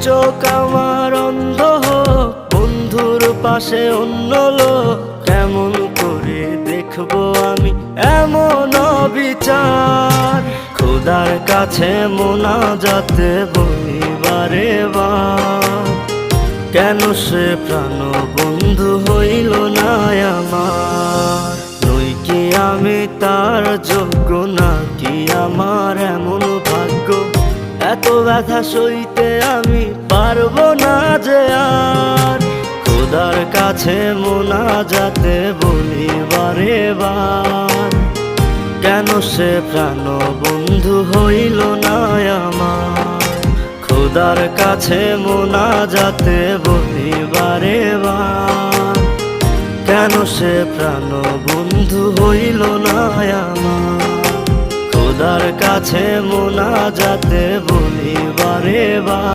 চোখ আমার অন্ধ হোক, বন্ধুর পাশে অন্য লোক, কেমন করে দেখবো আমি এমন অবিচার। খোদার কাছে মোনাজাতে বলি বারে বার, কেন সে প্রাণ বন্ধু হইল না আমার। নই কি আমি তার যোগ্য, নাকি আমার এমন ভাগ্য, এত ব্যথা সইতে আমি পারবো না যে আর। খোদার কাছে মোনাজাতে বলি বারে বার, কেন সে প্রাণ বন্ধু হইল না আমার। খোদার কাছে মোনাজাতে বলি বারে বার, কেন সে প্রাণ বন্ধু হইল না আমার। খোদার কাছে মোনাজাতে বলি বারে বার।